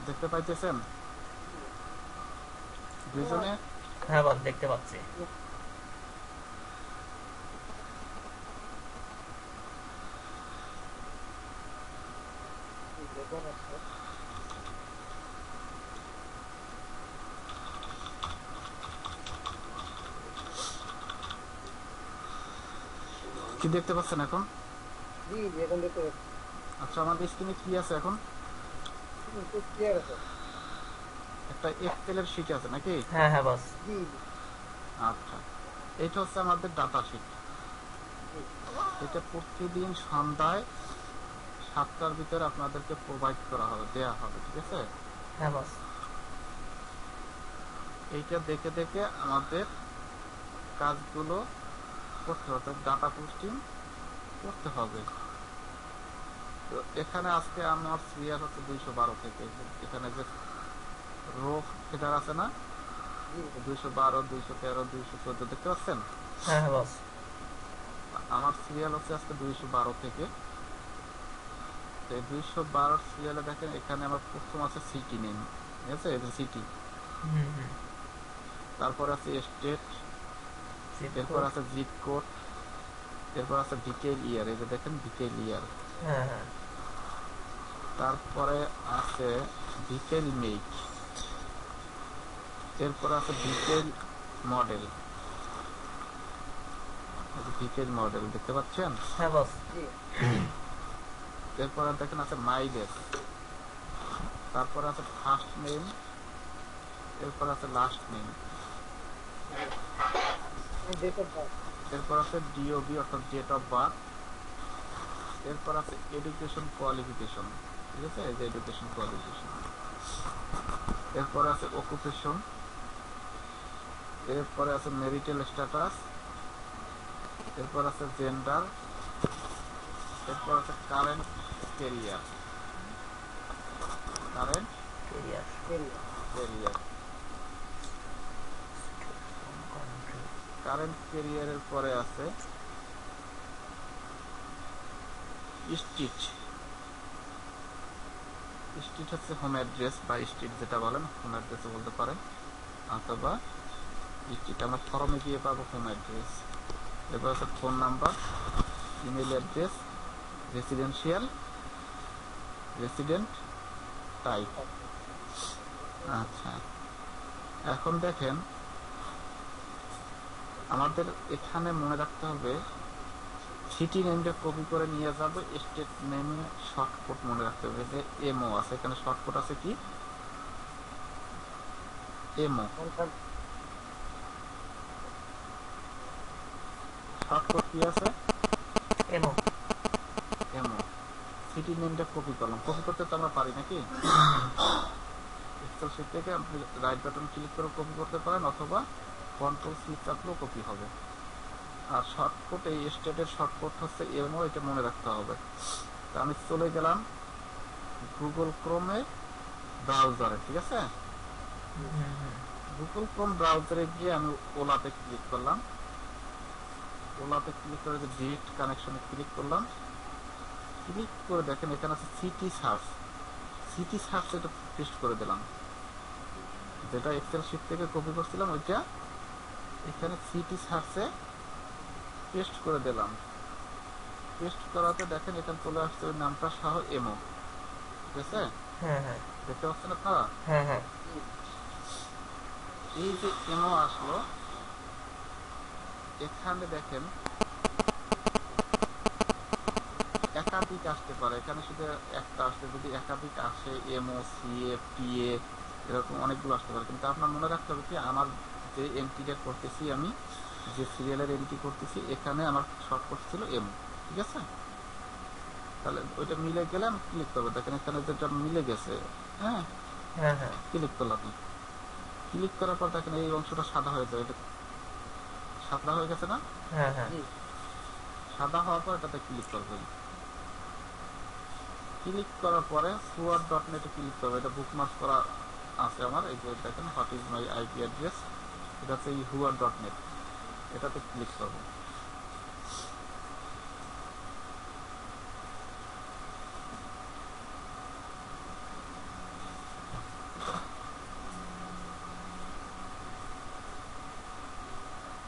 দেখতে পাইতেছেন দুইজনে? হ্যাঁ বস, দেখতে পাচ্ছি। কি দেখতে পাচ্ছেন এখন? জি জি, এখন দেখতে পাচ্ছি। আচ্ছা, আমাদের স্ক্রিনে কি আছে এখন? খুব ক্লিয়ার আছে। একটা এক্সেলের শিট আছে নাকি? হ্যাঁ হ্যাঁ বস। জি জি আচ্ছা, এইটা হচ্ছে আমাদের ডাটা শিট। জি। এটা প্রতিদিন সন্ধ্যায় 7টার ভিতরে আপনাদেরকে প্রোভাইড করা হবে, দেয়া হবে, ঠিক আছে? হ্যাঁ বস। এইটা দেখে দেখে আমাদের কাজগুলো করতে হবে, ডাটা পোস্টিং করতে হবে। তো এখানে আজকে আমার সিরিয়াল হচ্ছে 212 থেকে। এখানে যে রো হেডার আছে না, জি 212, 213, 214 দেখতে পাচ্ছেন? হ্যাঁ হ্যাঁ বস। আমার সিরিয়াল হচ্ছে আজকে 212 থেকে। তো এই 212 সিরিয়ালে দেখেন এখানে আমার প্রথম আছে সিটি নেম, ঠিক আছে? এই যে সিটি, হুম হুম। তারপর আছে স্টেট, জিপ এরপর কোড। আছে জিপ কোড, এরপর আছে ডিটেইল ইয়ার, এই যে দেখেন ডিটেইল ইয়ার, হ্যাঁ হ্যাঁ। তারপরে আছে ডিটেইল মেক, এরপর আছে ডিটেইল মডেল, ডিটেইল মডেল দেখতে পাচ্ছেন? হ্যাঁ বস। জি এরপর দেখেন আছে মাইলেজ, তারপর আছে ফার্স্ট নেম, এরপর আছে লাস্ট নেম, জি। Date of birth. এরপর আছে ডিওবি অর্থাৎ ডেট অফ বার্থ, এরপর আছে এডুকেশন কোয়ালিফিকেশন, ঠিক আছে? এই যে এডুকেশন কোয়ালিফিকেশন, এরপর আছে অকুপেশন, এরপরে আছে মেরিটাল স্ট্যাটাস, এরপর আছে জেন্ডার, এরপর আছে current career, current career. Area. Career, current ক্যারিয়ারের পরে আছে স্ট্রিট, স্ট্রিট হচ্ছে হোম অ্যাড্রেস বা স্ট্রিট যেটা বলেন, হোম অ্যাড্রেসও বলতে পারেন, অথবা স্ট্রিট আমরা ফর্মে গিয়ে পাবো হোম অ্যাড্রেস। এরপর আছে phone number, email address, residential, resident type. আচ্ছা আচ্ছা, এখন দেখেন আমাদের এখানে মনে রাখতে হবে সিটি নেমটা কপি করে নিয়ে যাবে, স্টেট নেমে শর্টকাট মনে রাখতে হবে যে এমও আছে, এখানে শর্টকাট আছে কি এমও, 130। শর্টকাট কি আছে এমো। এমও। সিটি নেমটা কপি করলাম, কপি করতে তো আমরা পারি নাকি? এক্সেল শিট থেকে আপনি রাইট বাটন ক্লিক করে কপি করতে পারেন, অথবা কন্ট্রোল সি চাপলেও কপি হবে। আর শর্টকাট এই স্টেটের শর্টকাট হচ্ছে এমও, এটা মনে রাখতে হবে। তা আমি চলে গেলাম গুগল ক্রোমে ব্রাউজারে, ঠিক আছে? হুম হুম। গুগল ক্রোম ব্রাউজারে গিয়ে আমি ওলাতে ক্লিক করলাম, ওলাতে ক্লিক করে যে ডিরেক্ট কানেকশনে ক্লিক করলাম, ক্লিক করে দেখেন এখানে আছে সিটি সার্চ, সিটি সার্চ এটা পেস্ট করে দিলাম, যেটা এক্সেল শিট থেকে কপি করছিলাম ওইটা এখানে সিটি সার্চে পেস্ট করে দিলাম। পেস্ট করাতে দেখেন এখানে চলে আসছে ওই নামটা সহ এমও, ঠিক আছে? হ্যাঁ হ্যাঁ। দেখতে পাচ্ছেন আপনারা? হ্যাঁ হ্যাঁ। জি এই যে এমও আসলো, এখানে দেখেন একাধিক আসতে পারে, এখানে শুধু একটা আসলে যদি একাধিক আসে এমও সিএ পিএ এরকম অনেকগুলো আসতে পারে, কিন্তু আপনার মনে রাখতে হবে কি আমার যে এন্ট্রিটা করতেছি, আমি যে সিরিয়ালের এন্ট্রি করতেছি এখানে আমার শর্টকাট ছিল এমও, ঠিক আছে? তাহলে ওইটা মিলে গেলে আমি ক্লিক করবো, দেখেন এখানে যেটা মিলে গেছে। হ্যাঁ, হ্যাঁ হ্যাঁ। ক্লিক করলাম, ক্লিক করার পর দেখেন এই অংশটা সাদা হয়ে যায়, এটা সাদা হয়ে গেছে না? হ্যাঁ হ্যাঁ। জি সাদা হওয়ার পর এটাতে ক্লিক করবেন, ক্লিক করার পরে সুয়ার ডট নেটে ক্লিক করবে, এটা বুকমার্ক করা আছে আমার, এই যে দেখেন what is my IP address, এটা হচ্ছে হুয়ার ডট নেট, এটাতে ক্লিক করবো।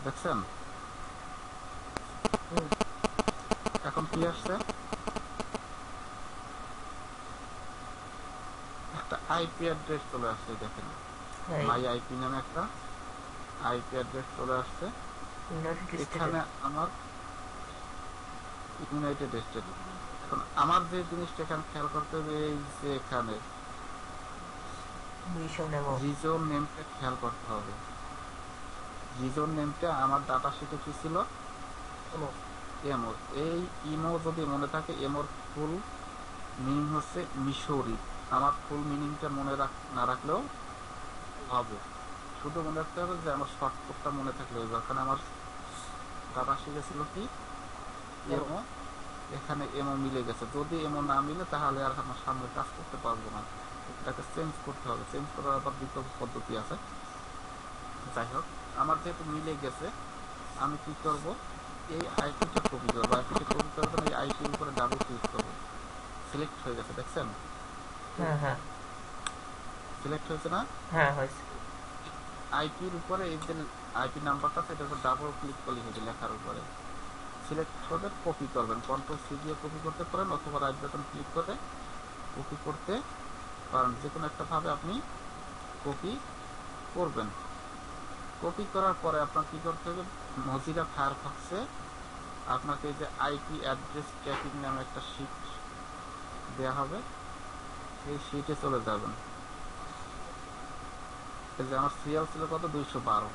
দেখছেন? হুম, এখন কি আসছে? একটা আইপি অ্যাড্রেস চলে আসছে, দেখেন এই মাই আইপি নামে একটা আইপি অ্যাড্রেস চলে আসছে। ইউনাইটেড স্টেটের। এখানে আমার ইউনাইটেড স্টেট। এখন আমার যে জিনিসটা এখানে খেয়াল করতে হবে, এই যে এখানে মিশন এবং রিজন নেমটা খেয়াল করতে হবে। রিজন নেমটা আমার ডাটা শিটে কি ছিল? এমন। এমো। এই ইমো যদি মনে থাকে, এমোর ফুল মিনিং হচ্ছে মিশরি। আমার ফুল মিনিংটা মনে না রাখলেও হবে, শুধু মনে রাখতে হবে যে আমার শর্টকাটটা মনে থাকলে হবে। কারণ আমার ডাটা শিটে ছিল কি এমন। এমো, এখানে এমও মিলে গেছে। যদি এমও না মিলে তাহলে আর আমার সামনে কাজ করতে পারবো না, এটাকে চেঞ্জ করতে হবে। চেঞ্জ করার আবার বিকল্প পদ্ধতি আছে। যাই হোক, আমার যেহেতু মিলে গেছে, আমি কি করব, এই আইপিটা কপি করবো। আইপিটা কপি করার জন্য এই আইপির উপরে ডাবল ক্লিক করবো। সিলেক্ট হয়ে গেছে, দেখছেন? হ্যাঁ হ্যাঁ সিলেক্ট হয়েছে না? হ্যাঁ হয়েছে। আইপির উপরে এই যে আইপি নাম্বারটা আছে, এটার উপর ডাবল ক্লিক করলে হবে লেখার উপরে। সিলেক্ট করে কপি করবেন, কন্ট্রোল সি দিয়ে কপি করতে পারেন, অথবা রাইট বাটন ক্লিক করে কপি করতে পারেন। যে কোনো একটা ভাবে আপনি কপি করবেন। কপি করার পরে আপনার কি করতে হবে, মজিলা ফায়ারফক্সে আপনাকে এই যে আইপি অ্যাড্রেস ট্র্যাকিং নামে একটা শিট দেওয়া হবে, সেই শিটে চলে যাবেন। এই যে আমার সিরিয়াল ছিল কত, 212।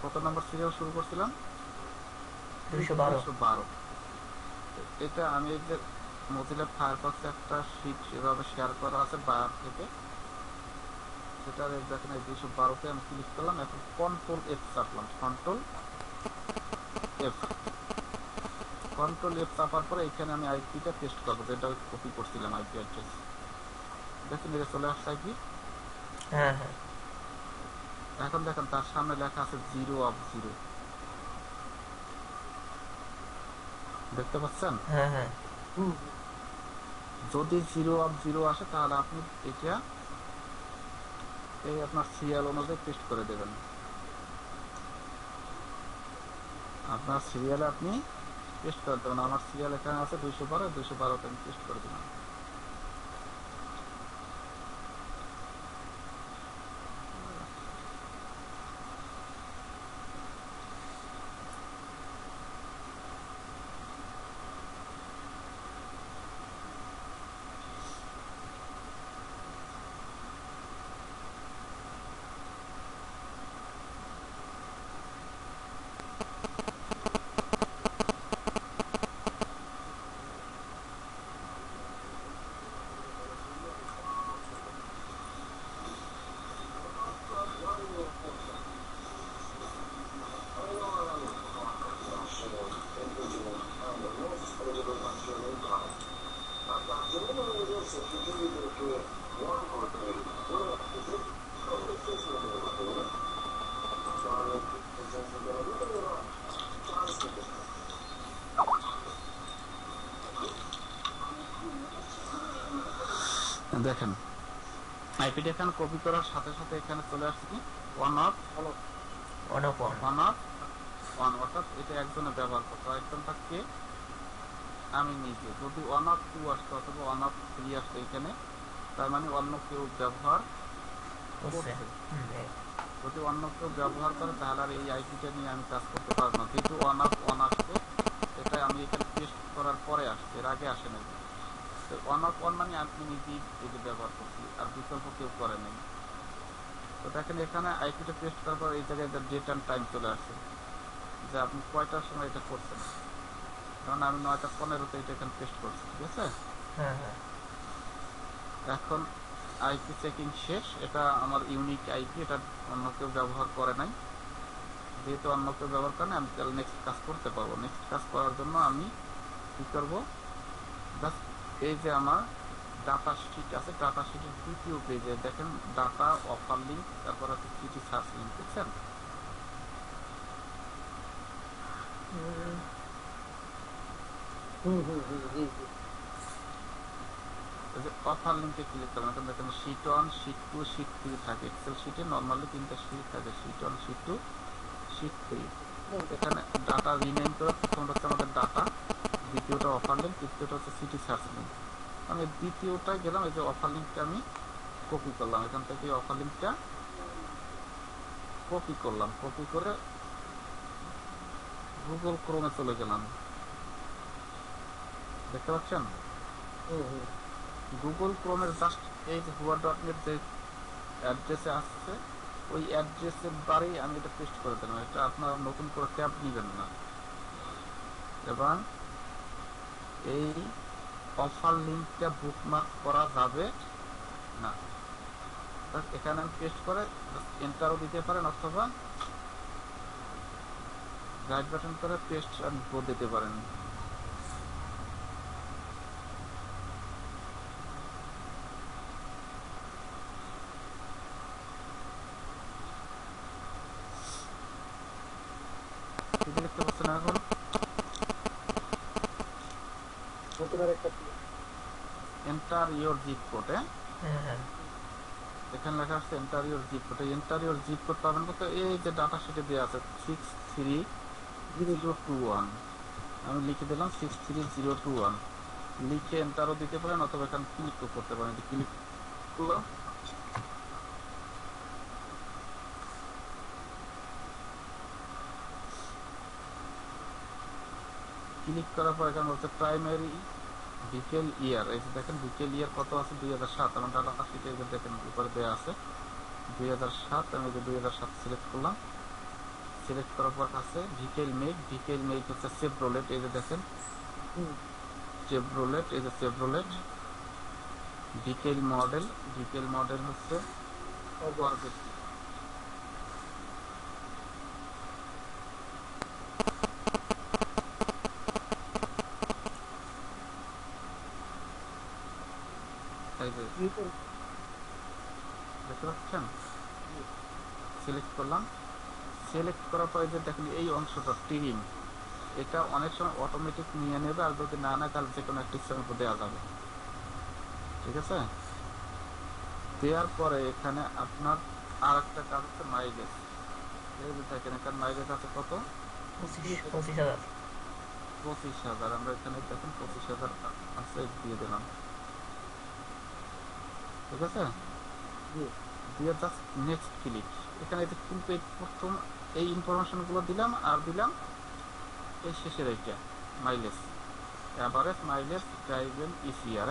কত নম্বর সিরিয়াল শুরু করছিলাম? 212। 212। এটা আমি এই যে মজিলা ফায়ারফক্সে একটা শিট এভাবে শেয়ার করা আছে বাইরে থেকে, সেটা দেখেন এই 212তে আমি ক্লিক করলাম। এখন কন্ট্রোল এফ চাপলাম, এফ কন্ট্রোল এফ চাপার পরে এখানে আমি আইপিটা পেস্ট করবো, যেটা কপি করছিলাম আইপি অ্যাড্রেস। দেখুন এটা চলে আসছে আইপি। হ্যাঁ হ্যাঁ এখন দেখেন তার সামনে লেখা আছে 0 of 0, দেখতে পাচ্ছেন? হ্যাঁ হ্যাঁ হুম, যদি 0 of 0 আসে তাহলে আপনি এটা এই আপনার সিরিয়াল অনুযায়ী পেস্ট করে দেবেন। আপনার সিরিয়ালে আপনি পেস্ট করে দেবেন। আমার সিরিয়াল এখানে আছে 212তে আমি পেস্ট করে দিলাম। দেখেন আইপিটা এখানে কপি করার সাথে সাথে এখানে চলে আসছে কি ওয়ান অফ ভালো। অনপন। ওয়ান অফ ওয়ান, অর্থাৎ এটা একজনে ব্যবহার করতো, একজনটা কে? আমি নিজে। যদি 1 of 2 আসতো অথবা 1 of 3 আসতো এখানে, তার মানে অন্য কেউ ব্যবহার বুঝছে। করছে। হুম, যদি অন্য কেউ ব্যবহার করে তাহলে আর এই আইপিটা নিয়ে আমি কাজ করতে পারবো না। যেহেতু 1 of 1 আসছে, এটা আমি এখানে পেস্ট করার পরে আসছে, এর আগে আসে নাই। তো 1 of 1 মানে আপনি নিজেই এটা ব্যবহার করছি, আর বিকল্প কেউ করে নাই। তো দেখেন এখানে আইপিটা পেস্ট করার পর এই জায়গায় ডেট অ্যান্ড টাইম চলে আসে, যে আপনি কয়টার সময় এটা করছেন। কারণ আমি 9টা 15তে এটা এখানে পেস্ট করছি, ঠিক আছে? হ্যাঁ হ্যাঁ এখন আইপি চেকিং শেষ। এটা আমার ইউনিক আইপি, এটা অন্য কেউ ব্যবহার করে নাই। যেহেতু অন্য কেউ ব্যবহার করে না, আমি তাহলে নেক্সট কাজ করতে পারবো। নেক্সট কাজ করার জন্য আমি কি করবো, জাস্ট এই যে আমার ডাটা শিট আছে, ডাটা শিটের দ্বিতীয় পেজে দেখেন ডাটা অফার লিঙ্ক, তারপর আছে সিটি সার্চ লিঙ্ক, দেখছেন? হুম, হুম, হুম, জি, জি। এই যে অফার লিঙ্কে ক্লিক করলাম, এখন দেখেন শিট 1 শিট 2 শিট 3 থাকে। এক্সেল শিটে নরমালি 3টা শিট থাকে, শিট 1 শিট 2 শিট 3। এখানে ডাটা রিনেম করে প্রথমটা হচ্ছে আমাদের ডাটা, দ্বিতীয়টা অফার লিঙ্ক, তৃতীয়টা হচ্ছে সিটি সার্চ লিঙ্ক। আমি দ্বিতীয়টায় গেলাম, এই যে অফার লিঙ্কটা আমি কপি করলাম, এখান থেকে অফার লিঙ্কটা কপি করলাম, কপি করে গুগল ক্রোমে চলে গেলাম। দেখতে পাচ্ছেন গুগল ক্রোমের জাস্ট এই যে হুয়া.নেট যে অ্যাড্রেসে আসছে ওই অ্যাড্রেসের বারেই আমি এটা পেস্ট করে দিলাম। এটা আপনার নতুন করে ট্যাব নেবেন না। এবং এই অফার লিঙ্কটা বুকমার্ক করা যাবে না। এখানে আমি পেস্ট করে এন্টারও দিতে পারেন, অথবা রাইট বাটন করে পেস্ট আর গো দিতে পারেন। দেখতে পাচ্ছেন এখন এন্টার ইওর জিপ কোড। এখানে লেখা আছে enter your zip code. Enter your zip code পাবেন কত? এই যে ডাটা শিটে দেওয়া আছে 63021। আমি লিখে দিলাম 63021, লিখে এন্টারও দিতে পারেন, অথবা এখানে ক্লিক করতে পারেন। ক্লিক করলাম, ক্লিক করার পর এখানে হচ্ছে প্রাইমারি বিকেল ইয়ার। এই যে দেখেন বিকেল ইয়ার কত আছে, 2007। আমার ডাটা শিটে দেখেন উপরে দেওয়া আছে 2007। আমি 2007 সিলেক্ট করলাম, সিলেক্ট করার পর আছে ভিকেল মেক। ভিকেল মেক হচ্ছে চেভরোলেট। এই যে দেখেন চেভরোলেট, এই যে চেভরোলেট। ভিকেল মডেল, ভিকেল মডেল হচ্ছে করভেট। এই যে দেখতে পাচ্ছেন, সিলেক্ট করলাম। সিলেক্ট করার পরে যে দেখেন এই অংশটা ট্রিম, এটা অনেক সময় অটোমেটিক নিয়ে নেবে, আর যদি না নেয় তাহলে যে কোনো একটা ইচ্ছার উপর দেওয়া যাবে। ঠিক আছে, দেওয়ার পরে এখানে আপনার আর একটা কাজ হচ্ছে মাইলেজ। এই যে দেখেন এখানে মাইলেজ আছে কত, 25,000। আমরা এখানে দেখেন 25,000 আছে, দিয়ে দিলাম। ঠিক আছে, দিয়ে জাস্ট নেক্সট ক্লিক। এখানে কিন্তু এই প্রথম এই ইনফরমেশন গুলো দিলাম, আর দিলাম এই শেষের এইটা mileage, average mileage, driven ECR.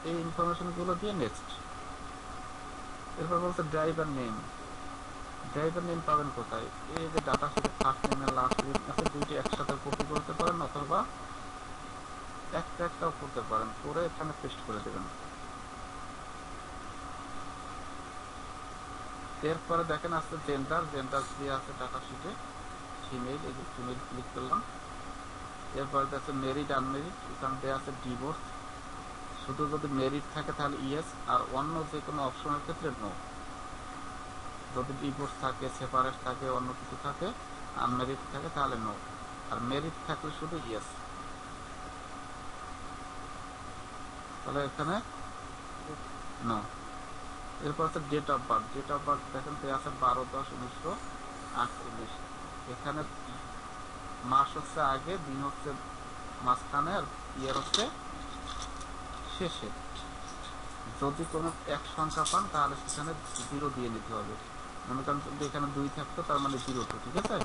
এই ইনফরমেশন গুলো দিয়ে নেক্সট। এরপর বলছে ড্রাইভার নেম। ড্রাইভার নেম পাবেন কোথায়? এই যে ডাটা শিটে ফার্স্ট নেম আর লাস্ট নেম আছে, দুইটি একসাথে কপি করতে পারেন, অথবা একটাও করতে পারেন, করে এখানে পেস্ট করে দেবেন। এরপরে দেখেন আসছে জেন্ডার। জেন্ডার দিয়ে আছে ডাটা শিটে ফিমেল। এই যে ফিমেল ক্লিক করলাম। এরপরে আছে মেরিড আনমেরিড, এখান দিয়ে আছে ডিভোর্স। শুধু যদি মেরিড থাকে তাহলে ইয়েস, আর অন্য যে কোনো অপশনের ক্ষেত্রে নো। যদি ডিভোর্স থাকে, সেপারেট থাকে, অন্য কিছু থাকে, আনমেরিড থাকে তাহলে নো, আর মেরিড থাকলে শুধু ইয়েস। তাহলে এখানে নো। এরপর আছে date of birth. Date of birth দেখেন দেওয়া আছে 12/10/1948। এখানে মাস হচ্ছে আগে, দিন হচ্ছে মাঝখানে, আর ইয়ার হচ্ছে শেষে। যদি কোনো এক সংখ্যা পান তাহলে সেখানে 0 দিয়ে নিতে হবে। মনে করেন যদি এখানে 2 থাকতো তার মানে 02। ঠিক আছে,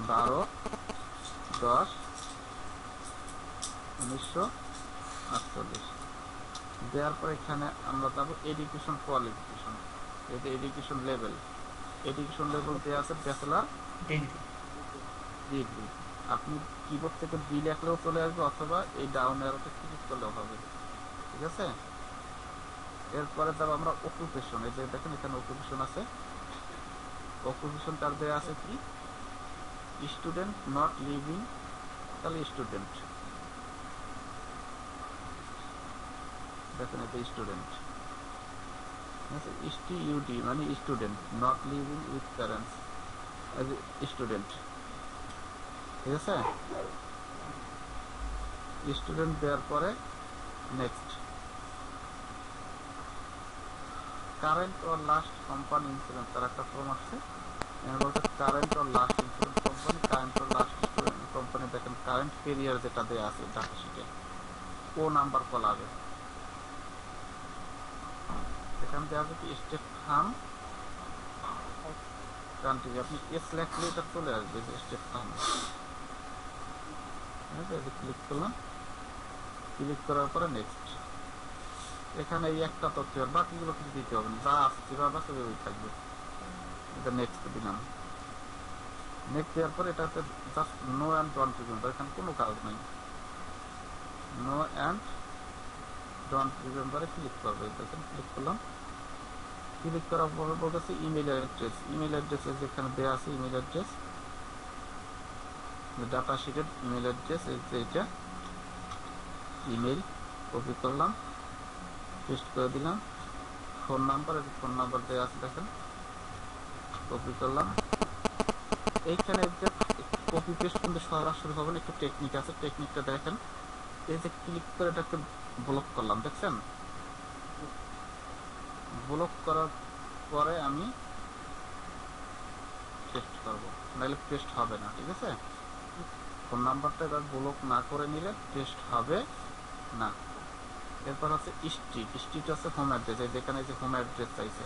12/10/1948 দেওয়ার পর এখানে আমরা যাবো এডুকেশন কোয়ালিফিকেশন। এটা এডুকেশন লেভেল। এডুকেশন লেভেল দেওয়া আছে ব্যাচেলার ডিগ্রি। আপনি কিবোর্ড থেকে বি লেখলেও চলে আসবে, অথবা এই ডাউন অ্যারোতে ক্লিক করলেও হবে। ঠিক আছে, এরপরে যাবো আমরা অকুপেশন। এই যে দেখেন এখানে অকুপেশন আছে। অকুপেশন তার দেওয়া আছে কি, স্টুডেন্ট নট লিভিং, তাহলে স্টুডেন্ট। দেখেন এটা স্টুডেন্ট, STUD মানে student, not living with parents, student. ঠিক আছে, স্টুডেন্ট দেওয়ার পরে next, current or last company insurance, তার একটা ফর্ম আসছে বলতে current or last insurance company, current or last company. দেখেন কারেন্ট পেরিয়ার যেটা দেওয়া আছে ডাটা শিটে ও নাম্বার কলাবে, এখান দেওয়া আছে কি স্টেট ফার্ম কান্ট্রি, আপনি এস লেখলে এটা চলে আসবে যে স্টেট ফার্ম। ক্লিক করলাম, ক্লিক করার পরে নেক্সট, এখানে এই একটা তথ্য বাকিগুলো কিছু দিতে হবে না, যা আছে যেভাবে আছে ওই থাকবে। এটা নেক্সট দিলাম, নেক্সট দেওয়ার পরে এটা হচ্ছে just no and don't remember, এখানে কোনো কাজ নাই, নো অ্যান্ড ডন্ট রিমেম্বারে ক্লিক করবে। দেখেন ক্লিক করলাম, ক্লিক করার পরে বলতেছে ইমেল অ্যাড্রেস, ইমেল অ্যাড্রেস যেখানে দেওয়া আছে ইমেল অ্যাড্রেস, ডাটা শিটের ইমেল অ্যাড্রেস এই যে এটা ইমেল, কপি করলাম, পেস্ট করে দিলাম। ফোন নাম্বার, ফোন নাম্বার দেওয়া আছে দেখেন, কপি করলাম। এইখানে যে কপি পেস্ট কিন্তু সরাসরি হবে না, একটু টেকনিক আছে, টেকনিকটা দেখেন। এই যে ক্লিক করে এটাকে ব্লক করলাম, দেখছেন? ব্লক করার পরে আমি পেস্ট করব, নাহলে পেস্ট হবে না, ঠিক আছে? ফোন নাম্বারটা এবার ব্লক না করে নিলে পেস্ট হবে না। এরপর হচ্ছে স্ট্রিট, স্ট্রিট হচ্ছে হোম অ্যাড্রেস, যেখানে যে হোম অ্যাড্রেস চাইছে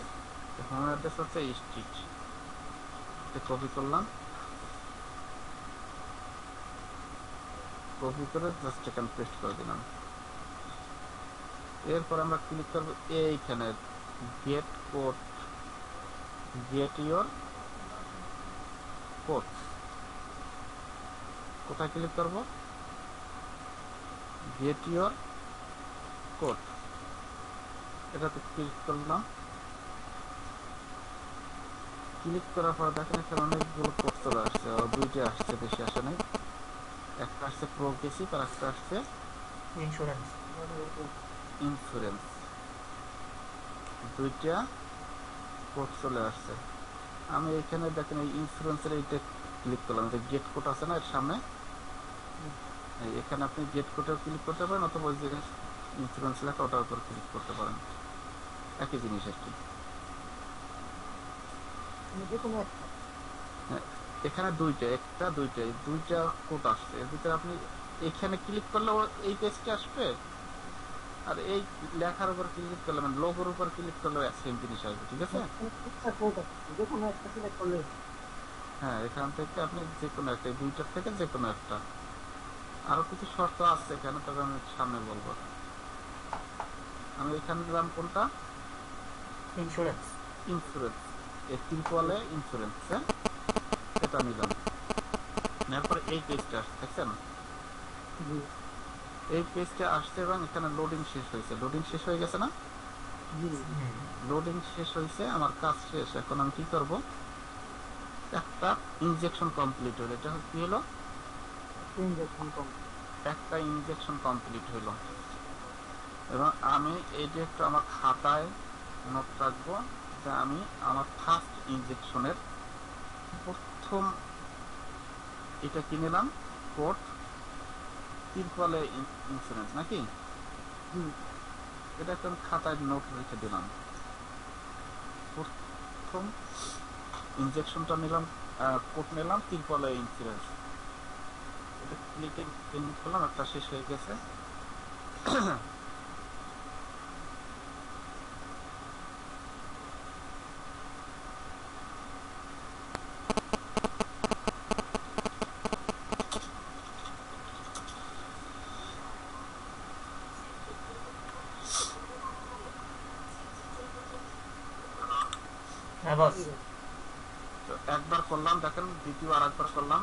হোম অ্যাড্রেস হচ্ছে স্ট্রিট, কপি করলাম, কপি করে জাস্ট এখানে পেস্ট করে দিলাম। এরপর আমরা ক্লিক করব এইখানে gate code, gate your code, কোথায় ক্লিক করব? গেট ইওর কোড, এটাতে ক্লিক করলাম। ক্লিক করার পর দেখেন এখানে অনেকগুলো কোড চলে আসছে, দুইটা আসছে, বেশি আসে নাই। একটা আসছে প্রোগ্রেসিভ আর একটা আসছে ইন্স্যুরেন্স। ইন্স্যুরেন্স, দুইটা কোড চলে আসছে। আমি এখানে দেখেন এই ইন্স্যুরেন্সের এইটা ক্লিক করলাম, যে গেট কোড আছে না এর সামনে, এখানে আপনি গেট কোডেও ক্লিক করতে পারেন, অথবা ওই যে ইন্স্যুরেন্স লেখা ওটার উপর ক্লিক করতে পারেন, একই জিনিস আর কি। এখানে দুইটা, একটা দুইটা, দুইটা কোড আসছে, এর ভিতরে আপনি এখানে ক্লিক করলে এই পেজটা আসবে, আর এই লেখার উপর ক্লিক করলে মানে লোগোর উপর ক্লিক করলে সেম জিনিস আসবে, ঠিক আছে? হ্যাঁ, এখান থেকে আপনি যে কোনো একটা, দুইটার থেকে যে কোনো একটা। আরো কিছু শর্ত আছে এখানে, তবে আমি সামনে বলবো। আমি এখানে নিলাম কোনটা? ইন্স্যুরেন্স। ইন্স্যুরেন্স, এই ত্রিপলে ইন্স্যুরেন্স, এটা নিলাম। নেওয়ার পরে এই পেজটা আসছে, দেখছেন? এই পেজটা আসছে এবং এখানে লোডিং শেষ হয়েছে, লোডিং শেষ হয়ে গেছে না? লোডিং শেষ হয়েছে, আমার কাজ শেষ। এখন আমি কি করব? একটা ইনজেকশন কমপ্লিট হলো, এটা কি হলো? একটা ইনজেকশন কমপ্লিট হলো, এবং আমি এইটা একটু আমার খাতায় নোট রাখবো যে আমি আমার ফার্স্ট ইনজেকশনের প্রথম এটা কি নিলাম, কোড ত্রিপলে ইন্স্যুরেন্স নাকি, এটা একদম খাতায় নোট রেখে দিলাম। প্রথম ইনজেকশনটা নিলাম, কোড নিলাম ত্রিপলে ইন্স্যুরেন্স, এটা ক্লিক করলাম, একটা শেষ হয়ে গেছে। হ্যাঁ বস। একবার করলাম, দেখেন দ্বিতীয় আর একবার করলাম,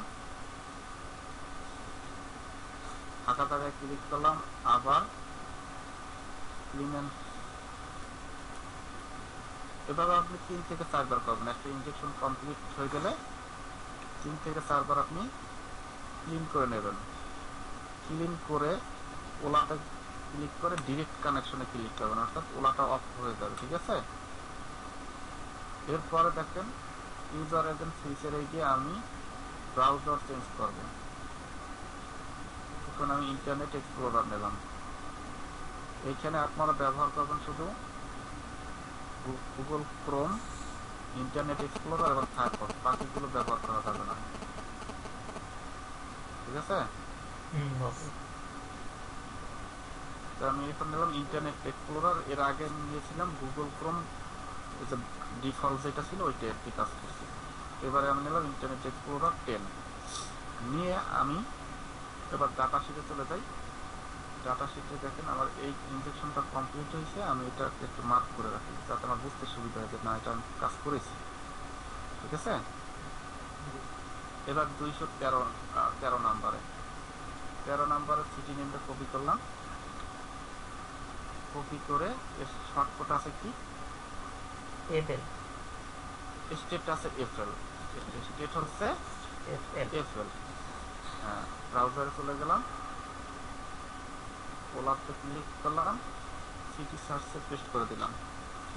ফাঁকা জায়গায় ক্লিক করলাম, আবার এভাবে আপনি 3 থেকে 4 বার করবেন। একটা ইনজেকশন কমপ্লিট হয়ে গেলে 3 থেকে 4 বার আপনি ক্লিন করে নেবেন। ক্লিন করে ওলাতে ক্লিক করে ডিরেক্ট কানেকশনে ক্লিক করবেন, অর্থাৎ ওলাটা অফ হয়ে যাবে, ঠিক আছে? এরপরে দেখেন ইউজার এজেন্ট সুইচের এই গিয়ে আমি ব্রাউজার চেঞ্জ করব, এখন আমি ইন্টারনেট এক্সপ্লোরার নিলাম। এইখানে আপনারা ব্যবহার করবেন শুধু গুগল ক্রোম, ইন্টারনেট এক্সপ্লোরার এবং ফায়ারফক্স, বাকিগুলো ব্যবহার করা যাবে না। ঠিক আছে? বস। তো আমি এখন নিলাম ইন্টারনেট এক্সপ্লোরার, এর আগে নিয়েছিলাম গুগল ক্রোম, যে ডিফল্ট যেটা ছিল ওইটা একটি কাজ করছি। এবারে আমি নিলাম ইন্টারনেট এক্সপ্লোরার 10 নিয়ে আমি এবার ডাটা শিটে চলে যাই। ডাটা শিটে দেখেন আমার এই ইনজেকশনটা কমপ্লিট হয়েছে, আমি এটা একটু মার্ক করে রাখি যাতে আমার বুঝতে সুবিধা হয় যে না এটা আমি কাজ করেছি। ঠিক আছে? এবার 213 নাম্বারে সিটি নেমটা কপি করলাম। কপি করে এর শর্টকাট আছে কি? এফএল। স্টেট আছে এফএল, স্টেট হচ্ছে এফএল। হ্যাঁ, ব্রাউজারে চলে গেলাম, ওলাতে ক্লিক করলাম, সিটি সার্চে পেস্ট করে দিলাম।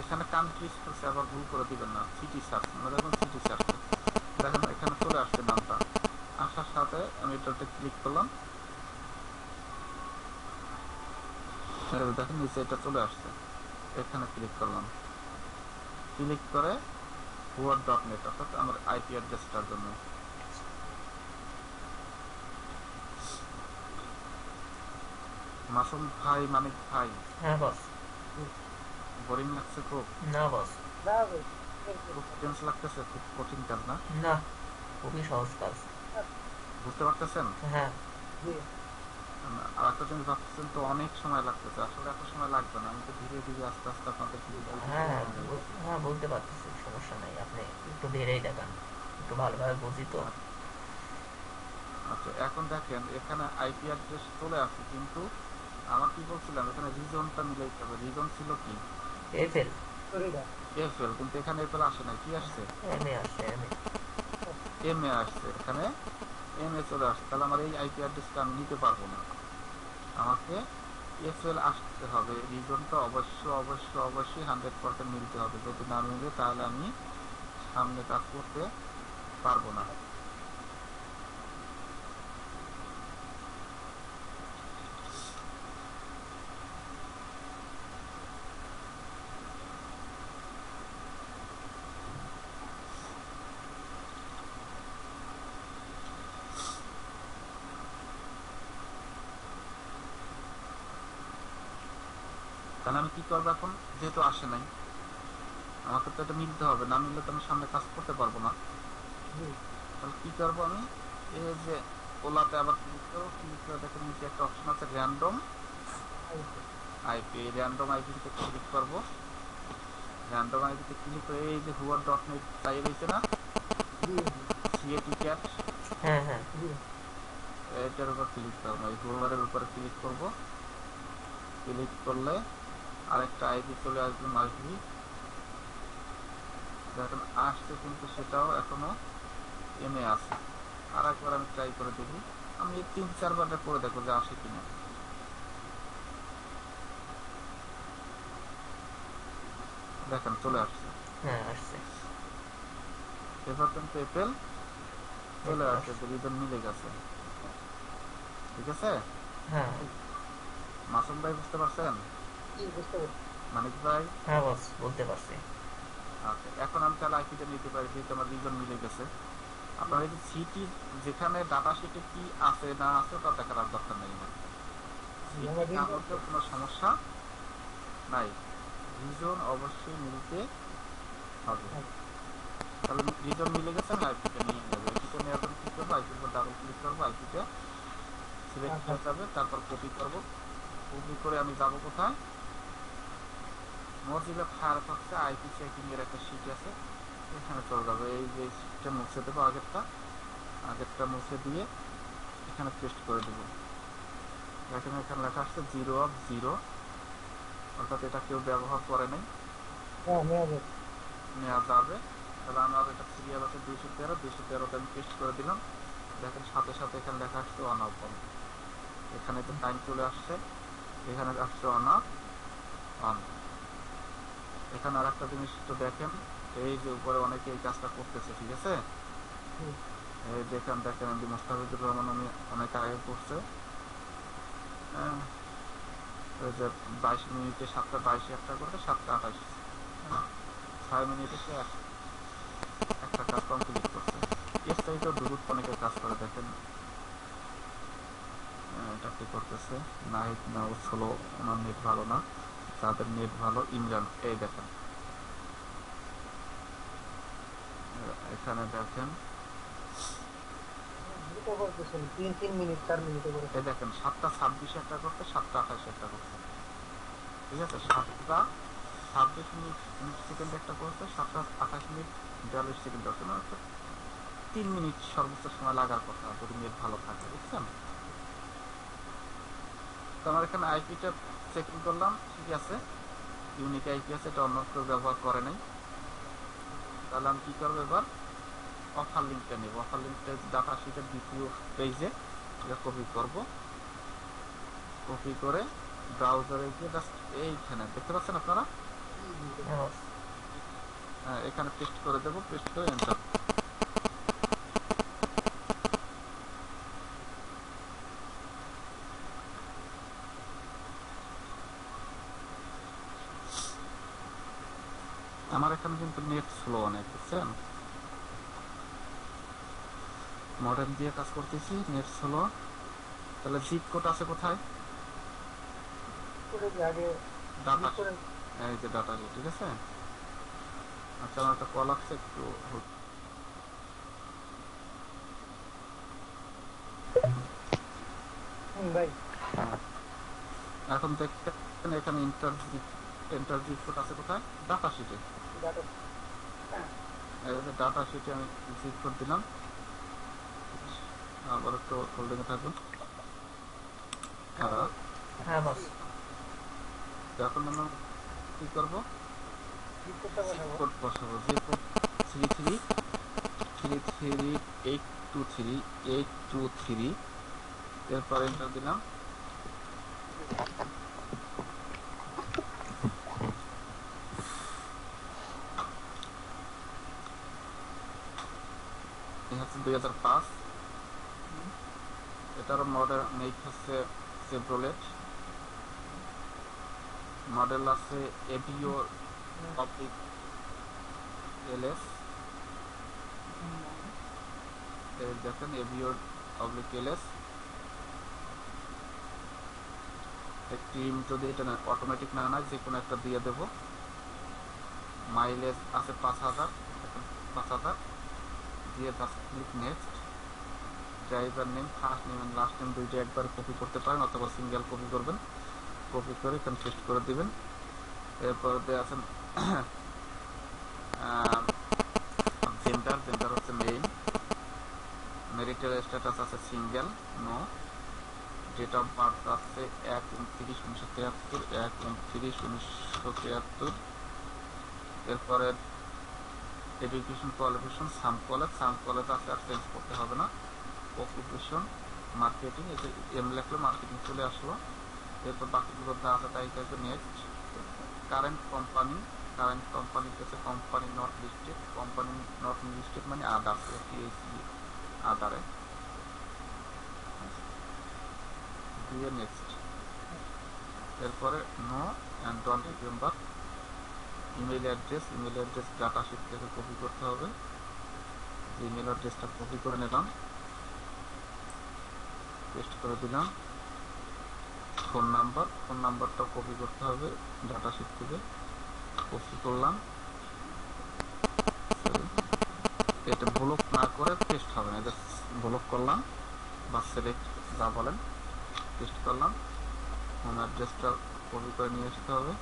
এখানে কান্ট্রি করছে, আবার ভুল করে দিবেন না, সিটি সার্চ মানে দেখুন সিটি সার্চ দেখেন এখানে চলে আসছে নামটা। আসার সাথে আমি এটাতে ক্লিক করলাম, দেখেন নিচে এটা চলে আসছে, এখানে ক্লিক করলাম। ক্লিক করে word.net অর্থাৎ আমার আইপি অ্যাড্রেসটার জন্য। মাসুম ভাই, মানিক ভাই, হ্যাঁ বস। বোরিং লাগছে খুব? না বস। খুব টেন্স লাগতেছে? খুব কঠিন কাজ না? না, খুবই সহজ কাজ। বুঝতে পারতেছেন? হ্যাঁ। আর একটা জিনিস ভাবতেছেন তো অনেক সময় লাগতেছে, আসলে এত সময় লাগবে না, আমি তো ধীরে ধীরে আস্তে আস্তে আপনাদের হ্যাঁ বলতে পারতেছি, সমস্যা নাই, আপনি একটু ধীরেই দেখান, একটু ভালোভাবে বুঝি তো। আচ্ছা, এখন দেখেন এখানে আইপি অ্যাড্রেস চলে আসছে, কিন্তু আমার কি বলছিলাম এখানে রিজনটা মিলাইতে হবে। রিজন ছিল কি? এফএল। এফএল, কিন্তু এখানে এফএল আসে না, কি আসছে? এমএ আসছে। এমএ আসছে, এখানে এমএ চলে আসছে। তাহলে আমার এই আইপি অ্যাড্রেসটা আমি নিতে পারবো না, আমাকে এফএল আসতে হবে। রিজনটা অবশ্যই 100% মিলতে হবে, যদি না মিলে তাহলে আমি সামনে কাজ করতে পারবো না। তাহলে আমি কি করবো এখন? যেহেতু আসে নাই, আমাকে তো এটা মিলতে হবে, না মিললে তো আমি সামনে কাজ করতে পারবো না। তাহলে কি করবো আমি? এই যে ওলাতে আবার ক্লিক করে দেখেন নিচে একটা অপশন আছে র্যান্ডম আইপি। র্যান্ডম আইপিতে ক্লিক করবো। র্যান্ডম আইপিতে ক্লিক করে এই যে word.net চাই রয়েছে না, সিএটি ক্যাট, এটার উপর ক্লিক করবো। এই হুয়ারের উপরে ক্লিক করবো। ক্লিক করলে আরেকটা আইপি চলে আসবে, মাসবি। দেখেন আসছে, কিন্তু সেটাও এখনো এমএ আছে। আর একবার আমি ট্রাই করে দেখি, আমি 3-4 বার করে দেখবো যে আসে কিনা। দেখেন চলে আসছে। এবার কিন্তু এপেল চলে আসছে, রিজন মিলে গেছে। ঠিক আছে? মাসুম ভাই বুঝতে পারছেন? মানিক ভাই? বলতে পারছি। আচ্ছা, এখন আমি তাহলে আইপিটা নিতে পারি যেহেতু আমার রিজন মিলে গেছে। আপনার এই যে সিটি যেখানে ডাটা শিটে কি আছে না আছে ওটা দেখার আর দরকার নেই, কোনো সমস্যা নাই, রিজন অবশ্যই মিলতে হবে। তাহলে রিজন মিলে গেছে, আমি আইপিটা নিয়ে নেবো। আইপিটা নেওয়ার জন্য কি করবো? আইপির উপর ডাবল ক্লিক করবো, আইপিটা সিলেক্ট হয়ে যাবে, তারপর কপি করবো। কপি করে আমি যাবো কোথায়? মজিলা ফায়ারফক্সে আইপি চেকিং এর একটা শিট আছে, এখানে চলে যাবে। এই যে শিটটা মুছে দেবো, আগেরটা মুছে দিয়ে এখানে পেস্ট করে দেবো। দেখেন এখানে লেখা আসছে 0 অর্থাৎ এটা কেউ ব্যবহার করে নাই, নেওয়া যাবে। তাহলে আমার এটা সিরিয়াল আছে 213 আমি পেস্ট করে দিলাম। দেখেন সাথে সাথে এখানে লেখা আসছে অন অফ অন, এখানে তো টাইম চলে আসছে, এখানে আসছে অন অফ অন। এখানে আর একটা জিনিস তো দেখেন, এই যে উপরে অনেকে এই কাজটা করতেছে। ঠিক আছে? এই দেখেন এমডি মোস্তাফিজুর রহমান, আমি অনেক আগে করছে, হ্যাঁ, ওই যে 22 মিনিটে 7:22 একটা করতে 7:28, 6 মিনিটে সে একটা কাজ কমপ্লিট করছে। এর চাইতেও দ্রুত অনেকে কাজ করে দেখেন। এটা কি করতেছে, নাহিদ নাউস হলো, ওনার নেট ভালো না। যাদের নেট ভালো, ইমরান, এই দেখেন এখানে দেখেন, দ্রুত করতেছেন, 3 মিনিট 4 মিনিটে করে। এই দেখেন 7:26 একটা করতে 7:28 একটা করছে। ঠিক আছে, 7:26 মিনিট সেকেন্ড একটা করছে, 7:28 মিনিট 42 সেকেন্ড করছে, মানে 3 মিনিট সর্বোচ্চ সময় লাগার কথা যদি নেট ভালো থাকে, বুঝছেন? তো আমার এখানে আইপিটা চেকিং করলাম, ঠিক আছে, ইউনিক আইপি আছে, এটা অন্য কেউ ব্যবহার করে নাই। তাহলে আমি কি করবো এবার, অফার লিঙ্কটা নেব। অফার লিঙ্কটা ডাটা শিটের দ্বিতীয় পেজে এটা কপি করব। কপি করে ব্রাউজারে গিয়ে জাস্ট এইখানে দেখতে পাচ্ছেন আপনারা, এখানে পেস্ট করে দেবো, পেস্ট করে এন্টার। আমার এখানে কিন্তু নেট স্লো অনেক, বুঝছেন, মডেম দিয়ে কাজ করতেছি, নেট স্লো। তাহলে জিপ কোড আছে কোথায়, করে যে আগে ডাটা, করে। এই যে ডাটা, ঠিক আছে। আচ্ছা, আমার একটা কল আসছে, একটু ভাই এখন দেখতেন এখানে এন্টার জিপ কোড আছে কোথায়, ডাটা শিটে। ডাটা। ডাটা শিটে আমি জিপ কোড দিলাম। আবার একটু হোল্ডিং এ থাকুন। হ্যাঁ বস। এখন আমরা কি করবো, জিপ করতে বসাবো। কোড বসাবো, যে কোড 3333823823, এরপর এন্টার দিলাম। এই হচ্ছে 2005, এটার মডেল মেক হচ্ছে চেভরোলেট, মডেল আছে এভিও অবলিক এলএস, দেখেন এভিও অবলিক এলএস। একটি যদি এটা অটোমেটিক না নেয়, যে কোনো একটা দিয়ে দেব। মাইলেজ আছে 5000, 5000 দিয়ে just click next. Driver name, first name and last name দুইটা একবার কপি করতে পারেন, অথবা সিঙ্গেল কপি করবেন। কপি করে এখানে পেস্ট করে দিবেন। এরপর দিয়ে আছেন জেন্ডার, জেন্ডার হচ্ছে মেইন। ম্যারিটাল স্ট্যাটাস আছে single, no. Date of birth আছে 1/29/1973, 1/29/1973। এরপরে education qualification some college, some college আছে, আর চেঞ্জ করতে হবে না। অকুপেশন মার্কেটিং, এই যে এম লেখলে মার্কেটিং চলে আসলো। এরপর বাকিগুলো যা আছে তাই থাকবে, next. Current company, current company হচ্ছে company not listed, company not listed মানে আদার্স, আদারে দিয়ে নেক্সট। এরপরে no and don't remember. Email address, email address data sheet থেকে কপি করতে হবে। ইমেল অ্যাড্রেসটা কপি করে নিলাম, পেস্ট করে দিলাম। ফোন নাম্বার, ফোন নাম্বারটাও কপি করতে হবে ডাটা শিট থেকে, কপি করলাম। এটা ব্লক না করে পেস্ট হবে না, এটা ব্লক করলাম বা সিলেক্ট যা বলেন, পেস্ট করলাম। হোম অ্যাড্রেসটা কপি করে নিয়ে আসতে হবে।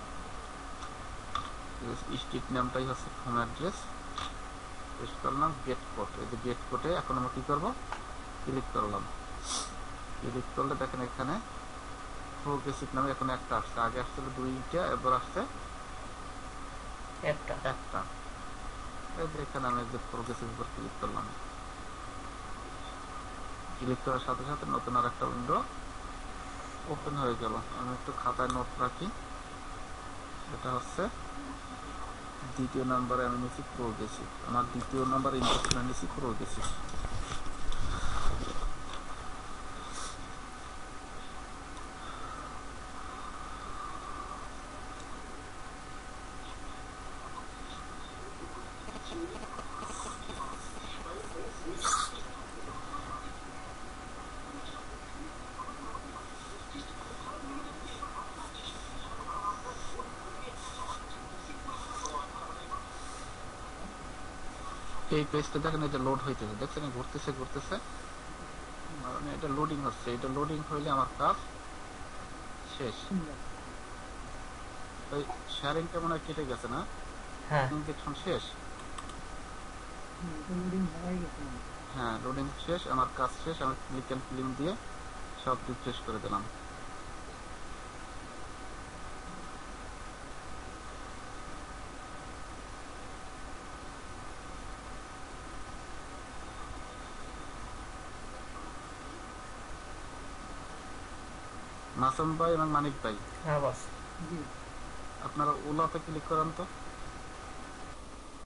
স্ট্রিট নামটাই হচ্ছে হোম অ্যাড্রেস, পেস্ট করলাম। গেট কোড, এই যে গেট কোডে এখন আমরা কি করবো, ক্লিক করলাম। ক্লিক করলে দেখেন এখানে প্রোগ্রেসিভ নামে এখন একটা আসছে, আগে আসছিল 2টা, এবার আসছে একটা। এই যে এখানে আমি যে প্রোগ্রেসিভ উপর ক্লিক করলাম, ক্লিক করার সাথে সাথে নতুন আর একটা উইন্ডো ওপেন হয়ে গেল। আমি একটু খাতায় নোট রাখি। এটা হচ্ছে দ্বিতীয় নাম্বারে আমি নিচ্ছি প্রোগ্রেসিভ, আমার দ্বিতীয় নাম্বার ইনভেস্টমেন্ট নিচ্ছি প্রোগ্রেসিভ। এই পেজটা দেখেন, এটা লোড হইতেছে, দেখছেন ঘুরতেছে ঘুরতেছে, মানে এটা লোডিং হচ্ছে। এটা লোডিং হইলে আমার কাজ শেষ। ওই শেয়ারিংটা মনে হয় কেটে গেছে না, হ্যাঁ ইনজেকশন শেষ। লোডিং হয়ে গেছে। হ্যাঁ লোডিং শেষ, আমার কাজ শেষ। আমি ক্লিক অ্যান্ড ক্লিন দিয়ে সব রিফ্রেশ করে দিলাম। মাসুম ভাই এবং মানিক ভাই, হ্যাঁ বস। জি আপনারা ওলাতে ক্লিক করেন তো।